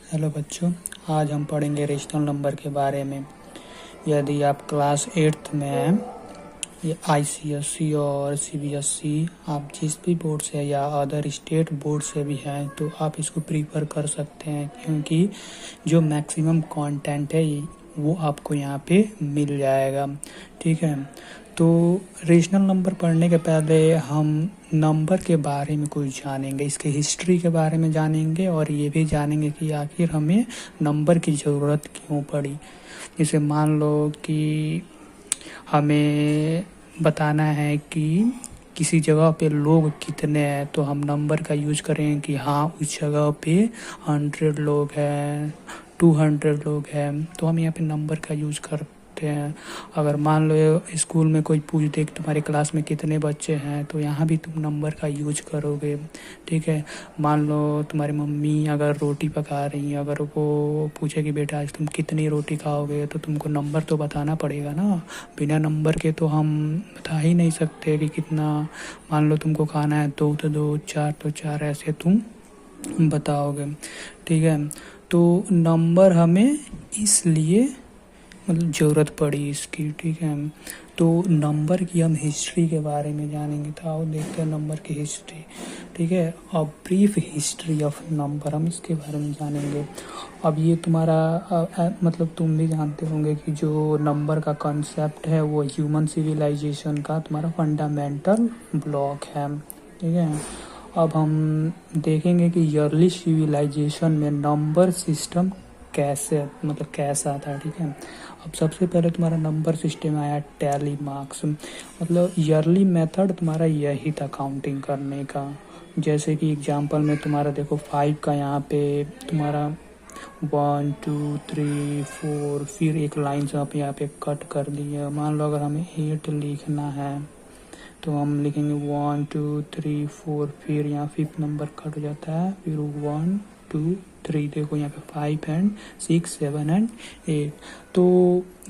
Hello बच्चों, आज हम पढ़ेंगे रेशनल नंबर के बारे में। यदि आप क्लास 8th में हैं, ये आईसीएसई और सीबीएसई आप जिस भी बोर्ड से या अदर स्टेट बोर्ड से भी हैं तो आप इसको प्रीफर कर सकते हैं, क्योंकि जो मैक्सिमम कंटेंट है वो आपको यहाँ पे मिल जाएगा। ठीक है, तो रेशनल नंबर पढ़ने के पहले हम नंबर के बारे में कुछ जानेंगे, इसके हिस्ट्री के बारे में जानेंगे और ये भी जानेंगे कि आखिर हमें नंबर की ज़रूरत क्यों पड़ी। जैसे मान लो कि हमें बताना है कि किसी जगह पे लोग कितने हैं, तो हम नंबर का यूज करें कि हाँ उस जगह पे 100 लोग हैं, 200 लोग हैं, तो हम यहाँ पे नंबर का यूज करते हैं। अगर मान लो स्कूल में कोई पूछ दे कि तुम्हारे क्लास में कितने बच्चे हैं, तो यहाँ भी तुम नंबर का यूज करोगे। ठीक है, मान लो तुम्हारी मम्मी अगर रोटी पका रही है, अगर वो पूछे कि बेटा आज तुम कितनी रोटी खाओगे, तो तुमको नंबर तो बताना पड़ेगा ना। बिना नंबर के तो हम बता ही नहीं सकते कि कितना। मान लो तुमको खाना है 2 तो 2, 4 तो 4, ऐसे तुम बताओगे। ठीक है, तो नंबर हमें इसलिए मतलब ज़रूरत पड़ी इसकी। ठीक है, तो नंबर की हम हिस्ट्री के बारे में जानेंगे। तो आओ देखते हैं नंबर की हिस्ट्री। ठीक है, अब ब्रीफ हिस्ट्री ऑफ नंबर, हम इसके बारे में जानेंगे। अब ये तुम्हारा मतलब तुम भी जानते होंगे कि जो नंबर का कॉन्सेप्ट है वो ह्यूमन सिविलाइजेशन का तुम्हारा फंडामेंटल ब्लॉक है। ठीक है, अब हम देखेंगे कि अर्ली सिविलाइजेशन में नंबर सिस्टम कैसा था। ठीक है, अब सबसे पहले तुम्हारा नंबर सिस्टम आया टैली मार्क्स, मतलब ईयरली मेथड तुम्हारा यही था काउंटिंग करने का। जैसे कि एग्जांपल में तुम्हारा देखो 5 का यहाँ पे तुम्हारा 1 2 3 4, फिर एक लाइन से आप यहाँ पे कट कर दिए। मान लो अगर हमें 8 लिखना है तो हम लिखेंगे 1 2 3 4, फिर यहाँ 5th नंबर कट जाता है, फिर 1 2 3, देखो यहाँ पे 5 एंड 6 7 एंड 8। तो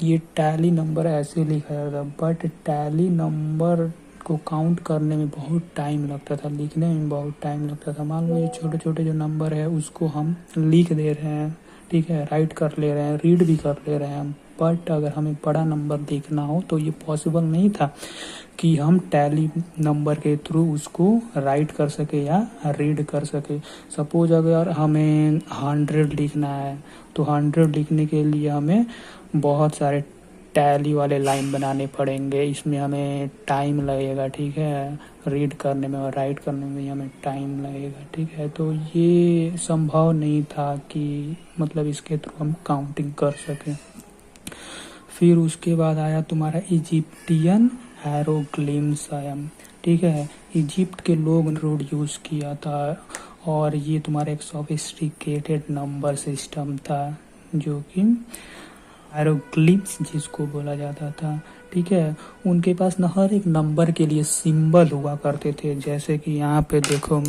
ये टैली नंबर ऐसे लिखा जाता, बट टैली नंबर को काउंट करने में बहुत टाइम लगता था, लिखने में बहुत टाइम लगता था। मान लो ये छोटे छोटे जो नंबर है उसको हम लिख दे रहे हैं, ठीक है, राइट कर ले रहे हैं, रीड भी कर ले रहे हैं, बट अगर हमें बड़ा नंबर देखना हो तो ये पॉसिबल नहीं था कि हम टैली नंबर के थ्रू उसको राइट कर सके या रीड कर सके। सपोज अगर हमें 100 लिखना है तो 100 लिखने के लिए हमें बहुत सारे टैली वाले लाइन बनाने पड़ेंगे, इसमें हमें टाइम लगेगा। ठीक है, रीड करने में और राइट करने में हमें टाइम लगेगा। ठीक है, तो ये संभव नहीं था कि मतलब इसके थ्रू हम काउंटिंग कर सकें। फिर उसके बाद आया तुम्हारा इजिप्टियन हेरोग्लिम्स आया। ठीक है, इजिप्ट के लोग रोड यूज़ किया था और ये तुम्हारा एक सोफिस्टिकेटेड नंबर सिस्टम था जो कि हेरोग्लिम्स जिसको बोला जाता था। ठीक है, उनके पास न हर एक नंबर के लिए सिंबल हुआ करते थे। जैसे कि यहाँ पे देखो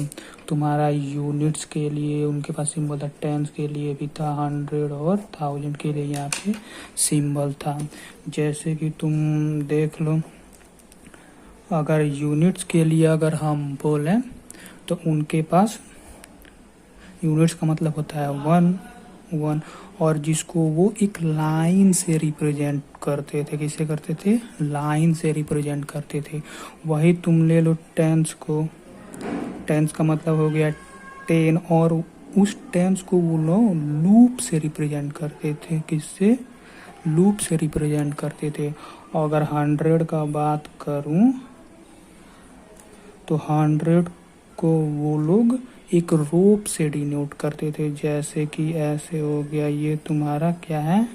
तुम्हारा यूनिट्स के लिए उनके पास सिंबल था, टेंस के लिए भी था, 100 और 1000 के लिए यहाँ पे सिंबल था। जैसे कि तुम देख लो, अगर यूनिट्स के लिए अगर हम बोलें तो उनके पास यूनिट्स का मतलब होता है 1 और जिसको वो एक लाइन से रिप्रेजेंट करते थे। किसे करते थे? लाइन से रिप्रेजेंट करते थे। वही तुम ले लो टेंस को, टेंस का मतलब हो गया 10 और उस टेंस को वो लोग लूप से रिप्रेजेंट करते थे। किससे? लूप से रिप्रेजेंट करते थे। और अगर 100 का बात करूं तो 100 को वो लोग एक रोप से डिनोट करते थे। जैसे कि ऐसे हो गया, ये तुम्हारा क्या है?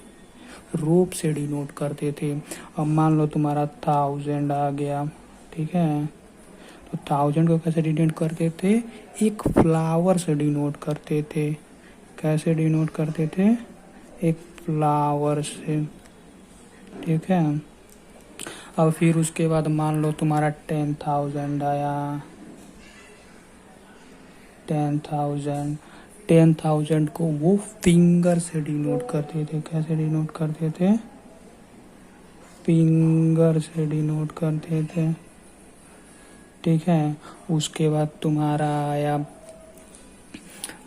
रोप से डिनोट करते थे। अब मान लो तुम्हारा 1000 आ गया। ठीक है, तो 1000 को कैसे डिनोट करते थे? एक फ्लावर से डिनोट करते थे। कैसे डिनोट करते थे? एक फ्लावर से। ठीक है, अब फिर उसके बाद मान लो तुम्हारा 10,000 आया। 10,000 को वो फिंगर से डिनोट करते थे। कैसे डिनोट करते थे? फिंगर से डिनोट करते थे। ठीक है, उसके बाद तुम्हारा आया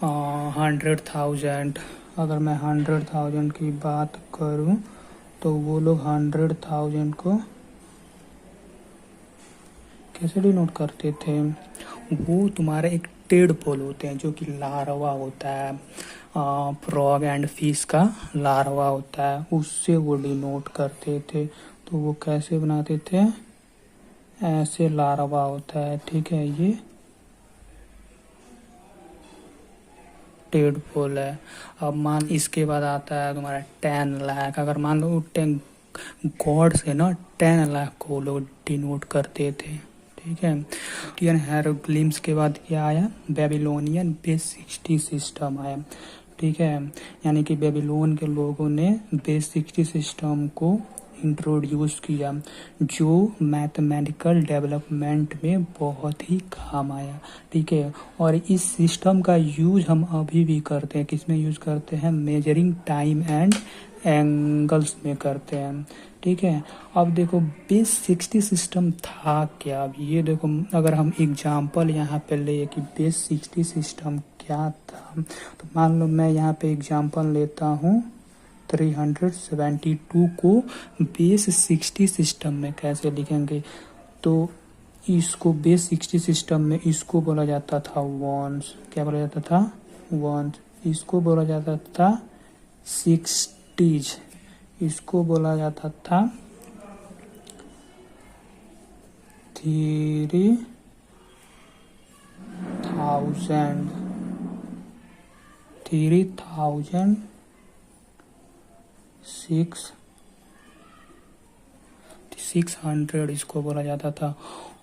100,000, अगर मैं 100,000 की बात करूं तो वो लोग 100,000 को कैसे डिनोट करते थे? वो तुम्हारा एक टेडपोल होते हैं जो कि लार्वा होता है, फ्रॉग एंड फिश का लार्वा होता है, उससे वो डिनोट करते थे। तो वो कैसे बनाते थे? ऐसे लार्वा होता है, ठीक है, ये टेडपोल है। अब मान इसके बाद आता है तुम्हारा 10 लाख। अगर मान लो 10 गॉड से ना 10 लाख को लोग डिनोट करते थे, ठीक है। इंडियन हेरोग्लिम्स के बाद क्या आया? बेबीलोनियन बेस 60 सिस्टम आया, ठीक है। यानी कि बेबीलोन के लोगों ने बेस 60 सिस्टम को इंट्रोड्यूस किया, जो मैथमेटिकल डेवलपमेंट में बहुत ही काम आया, ठीक है। और इस सिस्टम का यूज हम अभी भी करते हैं। किस में यूज करते हैं? मेजरिंग टाइम एंड एंगल्स में करते हैं, ठीक है। अब देखो बेस 60 सिस्टम था क्या? अब ये देखो, अगर हम एग्जाम्पल यहाँ पे ले कि बेस 60 सिस्टम क्या था, तो मान लो मैं यहाँ पे एग्जाम्पल लेता हूँ 372 को बेस 60 सिस्टम में कैसे लिखेंगे? तो इसको बेस 60 सिस्टम में इसको बोला जाता था वंस। क्या बोला जाता था? वंस। इसको बोला जाता था 60s। इसको बोला जाता था 3000। 600 इसको बोला जाता था।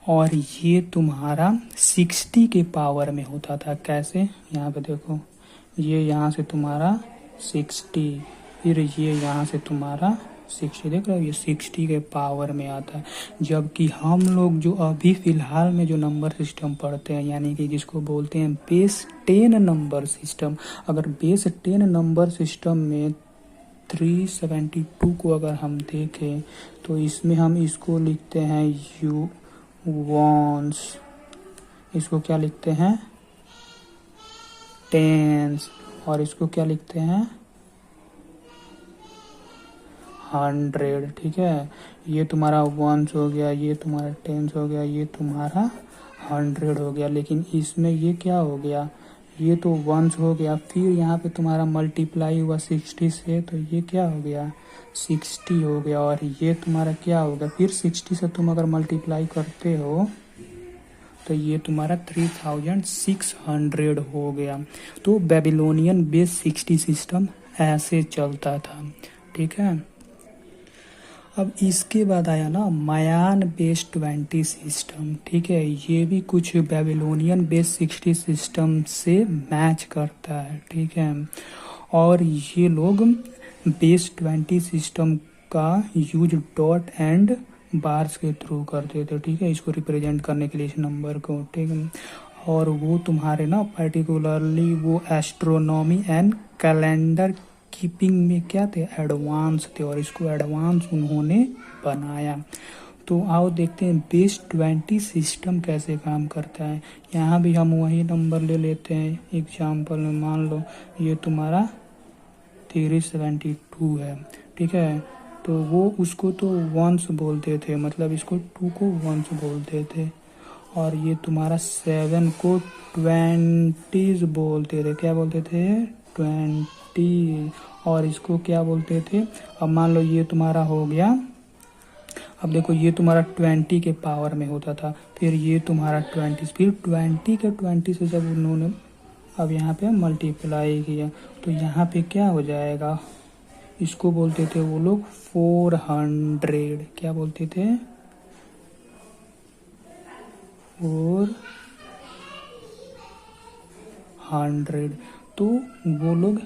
और ये तुम्हारा 60 के पावर में होता था। कैसे? यहाँ पे देखो, ये यहाँ से तुम्हारा 60, फिर ये यहाँ से तुम्हारा 60, देख रहे हो, ये 60 के पावर में आता है। जबकि हम लोग जो अभी फिलहाल में जो नंबर सिस्टम पढ़ते हैं, यानी कि जिसको बोलते हैं बेस 10 नंबर सिस्टम, अगर बेस 10 नंबर सिस्टम में 372 को अगर हम देखें तो इसमें हम इसको लिखते हैं यू वॉन्स। इसको क्या लिखते हैं? टेंस। और इसको क्या लिखते हैं? 100, ठीक है। ये तुम्हारा वंस हो गया, ये तुम्हारा टेंस हो गया, ये तुम्हारा 100 हो गया। लेकिन इसमें ये क्या हो गया? ये तो वंस हो गया, फिर यहाँ पे तुम्हारा मल्टीप्लाई हुआ 60 से, तो ये क्या हो गया? 60 हो गया। और ये तुम्हारा क्या होगा? फिर 60 से तुम अगर मल्टीप्लाई करते हो तो ये तुम्हारा 3600 हो गया। तो बेबीलोनियन बेस 60 सिस्टम ऐसे चलता था, ठीक है। अब इसके बाद आया ना मायान बेस 20 सिस्टम, ठीक है। ये भी कुछ बेबीलोनियन बेस 60 सिस्टम से मैच करता है, ठीक है। और ये लोग बेस 20 सिस्टम का यूज डॉट एंड बार्स के थ्रू करते थे, ठीक है, इसको रिप्रेजेंट करने के लिए इस नंबर को, ठीक है। और वो तुम्हारे ना पर्टिकुलरली वो एस्ट्रोनॉमी एंड कैलेंडर कीपिंग में क्या थे? एडवांस थे, और इसको एडवांस उन्होंने बनाया। तो आओ देखते हैं बेस 20 सिस्टम कैसे काम करता है। यहाँ भी हम वही नंबर ले लेते हैं एग्जाम्पल में। मान लो ये तुम्हारा 372 है, ठीक है। तो वो उसको तो वंस बोलते थे, मतलब इसको 2 को वंस बोलते थे। और ये तुम्हारा 7 को 20s बोलते थे। क्या बोलते थे? 20। और इसको क्या बोलते थे? अब मान लो ये तुम्हारा हो गया। अब देखो ये तुम्हारा 20 के पावर में होता था, फिर ये तुम्हारा 20, फिर 20 के 20 से जब उन्होंने अब यहाँ पे मल्टीप्लाई किया तो यहाँ पे क्या हो जाएगा? इसको बोलते थे वो लोग 400। क्या बोलते थे? 400। तो वो लोग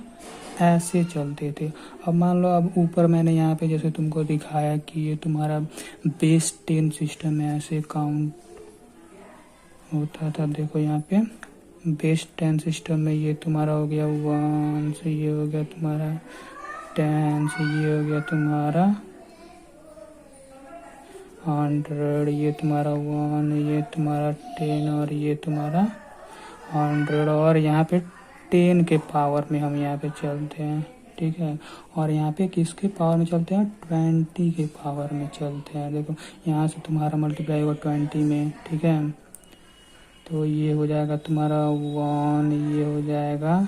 ऐसे चलते थे। अब मान लो, अब ऊपर मैंने यहाँ पे जैसे तुमको दिखाया कि ये तुम्हारा बेस 10 सिस्टम में ऐसे काउंट होता था। देखो यहाँ पे बेस 10 सिस्टम में ये तुम्हारा हो गया 1 से, ये हो गया तुम्हारा 10 से, ये हो गया तुम्हारा 100, ये तुम्हारा 1, ये तुम्हारा 10, और ये तुम्हारा 100। और यहाँ पे 10 के पावर में हम यहाँ पे चलते हैं, ठीक है। और यहाँ पे किसके पावर में चलते हैं, 20 के पावर में चलते हैं। देखो यहाँ से तुम्हारा मल्टीप्लाई होगा 20 में, ठीक है। तो ये हो जाएगा तुम्हारा 1, ये हो जाएगा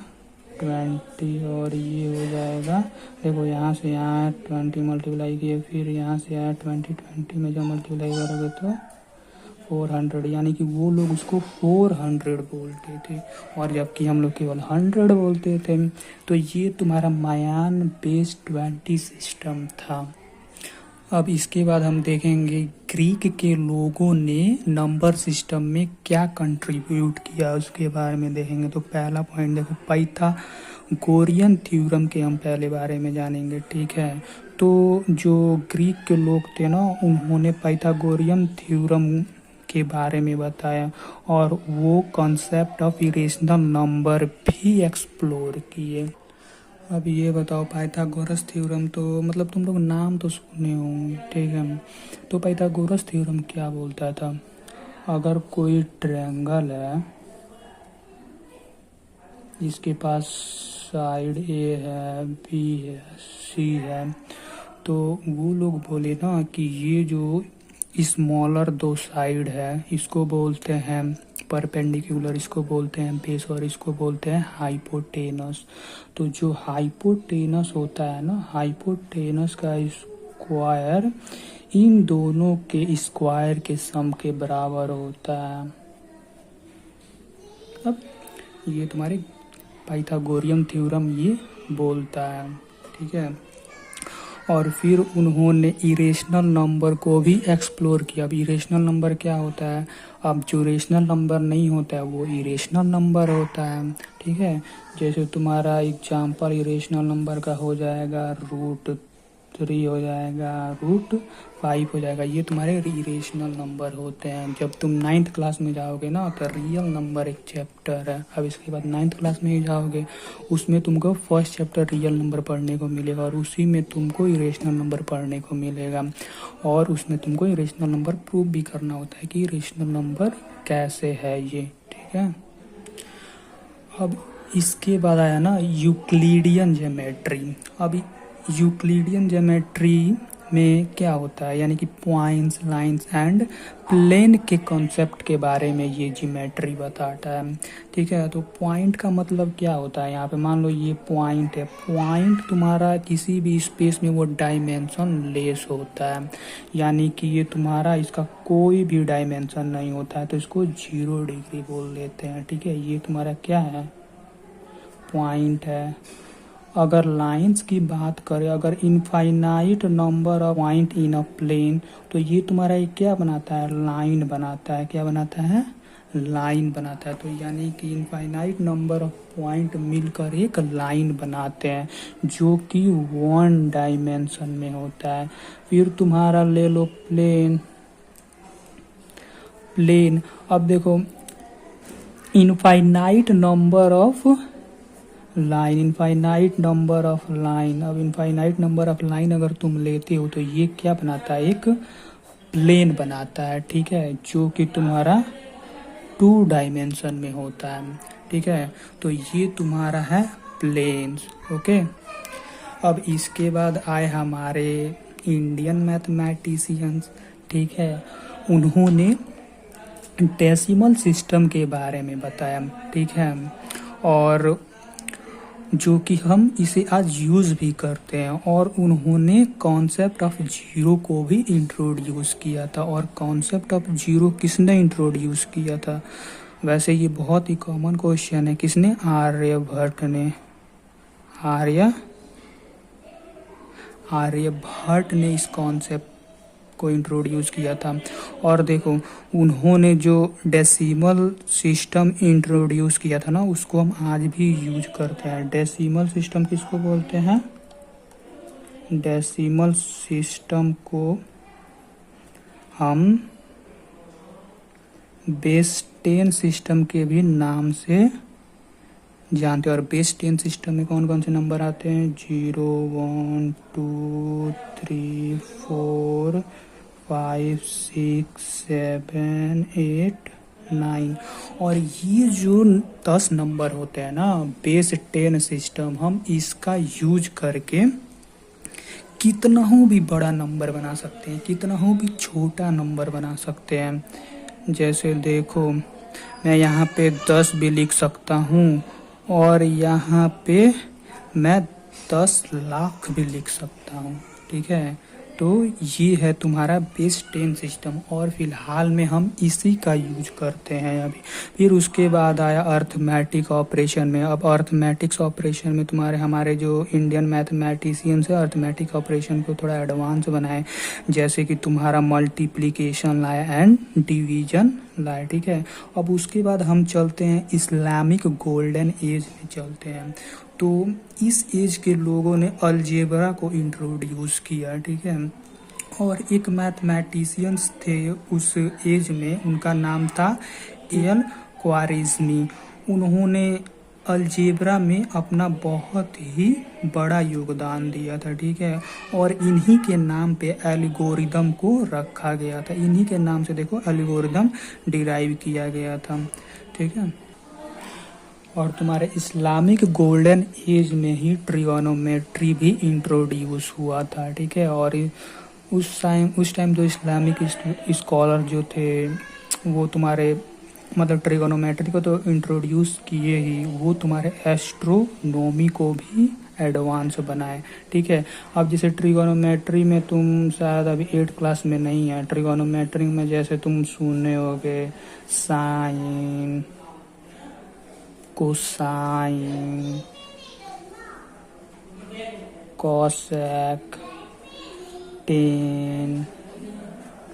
20 और ये हो जाएगा, देखो यहाँ से यहाँ 20 मल्टीप्लाई किए, फिर यहाँ से यहाँ 20 में जब मल्टीप्लाई करोगे तो 400, यानी कि वो लोग उसको 400 बोलते थे और जबकि हम लोग केवल 100 बोलते थे। तो ये तुम्हारा मायान बेस 20 सिस्टम था। अब इसके बाद हम देखेंगे ग्रीक के लोगों ने नंबर सिस्टम में क्या कंट्रीब्यूट किया, उसके बारे में देखेंगे। तो पहला पॉइंट देखो, पाइथागोरियन थ्योरम के हम पहले बारे में जानेंगे, ठीक है। तो जो ग्रीक के लोग थे ना, उन्होंने पाइथागोरियन थ्योरम के बारे में बताया और वो कॉन्सेप्ट ऑफ इरेशनल नंबर भी एक्सप्लोर किए। अब ये बताओ, पाइथागोरस थ्योरम तो मतलब तुम लोग नाम तो सुने होंगे, ठीक है। तो पाइथागोरस थ्योरम क्या बोलता था, अगर कोई ट्रायंगल है जिसके पास साइड ए है, बी है, सी है, तो वो लोग बोले ना कि ये जो स्मॉलर दो साइड है इसको बोलते हैं परपेंडिकुलर, इसको बोलते हैं बेस और इसको बोलते हैं हाइपोटेनस। तो जो हाइपोटेनस होता है ना, हाइपोटेनस का स्क्वायर इन दोनों के स्क्वायर के सम के बराबर होता है। अब ये तुम्हारे पाइथागोरियन थ्योरम ये बोलता है, ठीक है। और फिर उन्होंने इरेशनल नंबर को भी एक्सप्लोर किया। अब इरेशनल नंबर क्या होता है, अब जो रेशनल नंबर नहीं होता है वो इरेशनल नंबर होता है, ठीक है। जैसे तुम्हारा एग्जाम्पल इरेशनल नंबर का हो जाएगा √3 हो जाएगा, √5 हो जाएगा, ये तुम्हारे इरेशनल नंबर होते हैं। जब तुम 9th क्लास में जाओगे ना तो रियल नंबर एक चैप्टर है, अब इसके बाद 9th क्लास में ही जाओगे, उसमें तुमको फर्स्ट चैप्टर रियल नंबर पढ़ने को मिलेगा और उसी में तुमको इरेशनल नंबर पढ़ने को मिलेगा और उसमें तुमको इरेशनल नंबर प्रूव भी करना होता है कि इरेशनल नंबर कैसे है ये, ठीक है। अब इसके बाद आया ना यूक्लिडियन ज्योमेट्री। अब यूक्लिडियन ज्योमेट्री में क्या होता है, यानी कि पॉइंट्स, लाइंस एंड प्लेन के कॉन्सेप्ट के बारे में ये ज्योमेट्री बताता है, ठीक है। तो पॉइंट का मतलब क्या होता है, यहाँ पे मान लो ये पॉइंट है, पॉइंट तुम्हारा किसी भी स्पेस में वो डायमेंशन लेस होता है, यानी कि ये तुम्हारा इसका कोई भी डायमेंशन नहीं होता है, तो इसको 0 डिग्री बोल देते हैं, ठीक है। ये तुम्हारा क्या है, पॉइंट है। अगर लाइंस की बात करें, अगर infinite number of point in a plane, तो ये तुम्हारा एक क्या बनाता है, लाइन बनाता है, क्या बनाता है, लाइन बनाता है। तो यानी कि इनफाइनाइट नंबर ऑफ पॉइंट मिलकर एक लाइन बनाते हैं जो कि 1 डायमेंशन में होता है। फिर तुम्हारा ले लो प्लेन। अब देखो infinite number of line, infinite number of line. अब इनफाइनाइट नंबर ऑफ लाइन अगर तुम लेते हो तो ये क्या बनाता है, एक प्लेन बनाता है, ठीक है, जो कि तुम्हारा 2 डायमेंशन में होता है, ठीक है। तो ये तुम्हारा है प्लेन्स, ओके। अब इसके बाद आए हमारे इंडियन मैथमेटिशियंस, ठीक है। उन्होंने डेसिमल सिस्टम के बारे में बताया, ठीक है, और जो कि हम इसे आज यूज़ भी करते हैं। और उन्होंने कॉन्सेप्ट ऑफ जीरो को भी इंट्रोड्यूस किया था। और कॉन्सेप्ट ऑफ जीरो किसने इंट्रोड्यूस किया था, वैसे ये बहुत ही कॉमन क्वेश्चन है, किसने, आर्यभट्ट ने। आर्यभट्ट ने इस कॉन्सेप्ट को इंट्रोड्यूस किया था। और देखो उन्होंने जो डेसिमल सिस्टम इंट्रोड्यूस किया था ना, उसको हम आज भी यूज करते हैं। डेसिमल सिस्टम किसको बोलते हैं, डेसिमल सिस्टम को हम बेस 10 सिस्टम के भी नाम से जानते हैं। और बेस 10 सिस्टम में कौन कौन से नंबर आते हैं, 0 1 2 3 4 5 6 7 8 9। और ये जो 10 नंबर होते हैं ना, बेस 10 सिस्टम, हम इसका यूज करके कितना हो भी बड़ा नंबर बना सकते हैं, कितना हो भी छोटा नंबर बना सकते हैं। जैसे देखो, मैं यहाँ पे 10 भी लिख सकता हूँ, और यहाँ पे मैं 10 लाख भी लिख सकता हूँ। ठीक है, तो ये है तुम्हारा बेस 10 सिस्टम, और फिलहाल में हम इसी का यूज करते हैं अभी। फिर उसके बाद आया अर्थमेटिक ऑपरेशन में। अब अर्थमेटिक्स ऑपरेशन में हमारे जो इंडियन मैथमेटिशियंस है अर्थमेटिक ऑपरेशन को थोड़ा एडवांस बनाए, जैसे कि तुम्हारा मल्टीप्लिकेशन लाया एंड डिवीजन लाया। ठीक है, अब उसके बाद हम चलते हैं इस्लामिक गोल्डन एज में चलते हैं। तो इस एज के लोगों ने अलजेब्रा को इंट्रोड्यूस किया। ठीक है, और एक मैथमेटिशियंस थे उस एज में, उनका नाम था एल ख्वारिज़मी। उन्होंने अलजेब्रा में अपना बहुत ही बड़ा योगदान दिया था। ठीक है, और इन्हीं के नाम पे एल्गोरिदम को रखा गया था। इन्हीं के नाम से देखो एल्गोरिदम डिराइव किया गया था। ठीक है, और तुम्हारे इस्लामिक गोल्डन एज में ही ट्रिगोनोमेट्री भी इंट्रोड्यूस हुआ था। ठीक है, और उस टाइम जो इस्लामिक स्कॉलर जो थे वो तुम्हारे मतलब ट्रिगोनोमेट्री को तो इंट्रोड्यूस किए ही, वो तुम्हारे एस्ट्रोनॉमी को भी एडवांस बनाए। ठीक है, अब जैसे ट्रिगोनोमेट्री में तुम शायद अभी 8 क्लास में नहीं है। ट्रिगोनोमेट्री में जैसे तुम सुने होगे sine, cosine, cosec, tan,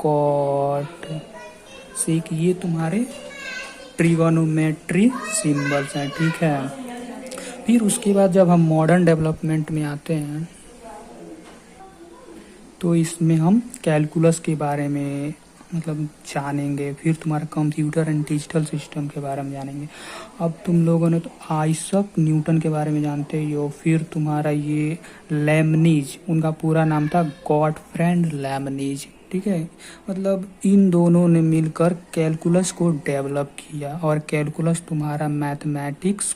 cot, sec, ये तुम्हारे ट्रिगोनोमेट्री सिंबल्स हैं। ठीक है, फिर उसके बाद जब हम मॉडर्न डेवलपमेंट में आते हैं तो इसमें हम कैलकुलस के बारे में मतलब जानेंगे, फिर तुम्हारा कंप्यूटर एंड डिजिटल सिस्टम के बारे में जानेंगे। अब तुम लोगों ने तो आइजैक न्यूटन के बारे में जानते ही हो। फिर तुम्हारा ये लेबनिज, उनका पूरा नाम था गॉटफ्रेड लेबनिज। ठीक है, मतलब इन दोनों ने मिलकर कैलकुलस को डेवलप किया, और कैलकुलस तुम्हारा मैथमेटिक्स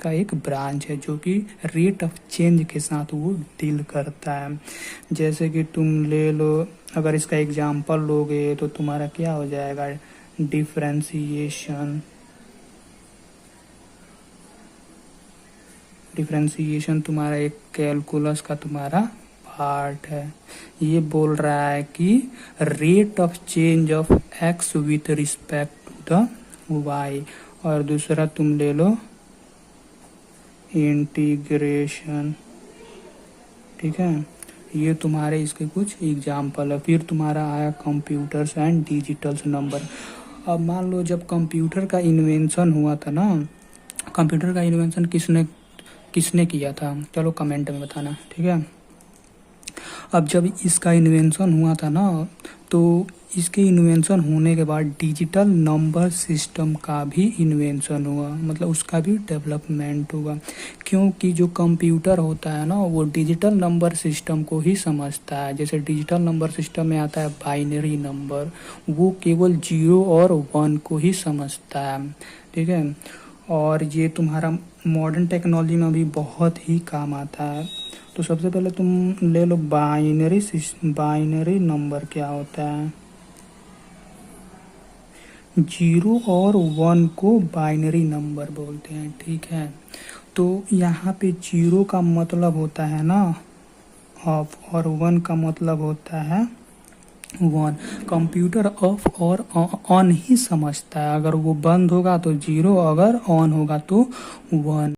का एक ब्रांच है जो कि रेट ऑफ चेंज के साथ वो डील करता है। जैसे कि तुम ले लो, अगर इसका एग्जांपल लोगे तो तुम्हारा क्या हो जाएगा, डिफरेंशिएशन तुम्हारा एक कैलकुलस का तुम्हारा पार्ट है। ये बोल रहा है कि rate of change of X with respect to the Y. और दूसरा तुम ले लो इंटीग्रेशन। ठीक है, ये तुम्हारे इसके कुछ एग्जाम्पल है। फिर तुम्हारा आया कंप्यूटर्स एंड डिजिटल नंबर। अब मान लो जब कंप्यूटर का इन्वेंशन हुआ था ना, कंप्यूटर का इन्वेंशन किसने किया था, चलो कमेंट में बताना। ठीक है, अब जब इसका इन्वेंशन हुआ था ना, तो इसके इन्वेंशन होने के बाद डिजिटल नंबर सिस्टम का भी इन्वेंशन हुआ, मतलब उसका भी डेवलपमेंट हुआ। क्योंकि जो कंप्यूटर होता है ना, वो डिजिटल नंबर सिस्टम को ही समझता है। जैसे डिजिटल नंबर सिस्टम में आता है बाइनरी नंबर, वो केवल 0 और 1 को ही समझता है। ठीक है, और ये तुम्हारा मॉडर्न टेक्नोलॉजी में भी बहुत ही काम आता है। तो सबसे पहले तुम ले लो बाइनरी नंबर क्या होता है। 0 और 1 को बाइनरी नंबर बोलते हैं। ठीक है, तो यहाँ पे 0 का मतलब होता है ना ऑफ, और 1 का मतलब होता है 1। कंप्यूटर ऑफ और ऑन ही समझता है। अगर वो बंद होगा तो 0, अगर ऑन होगा तो 1।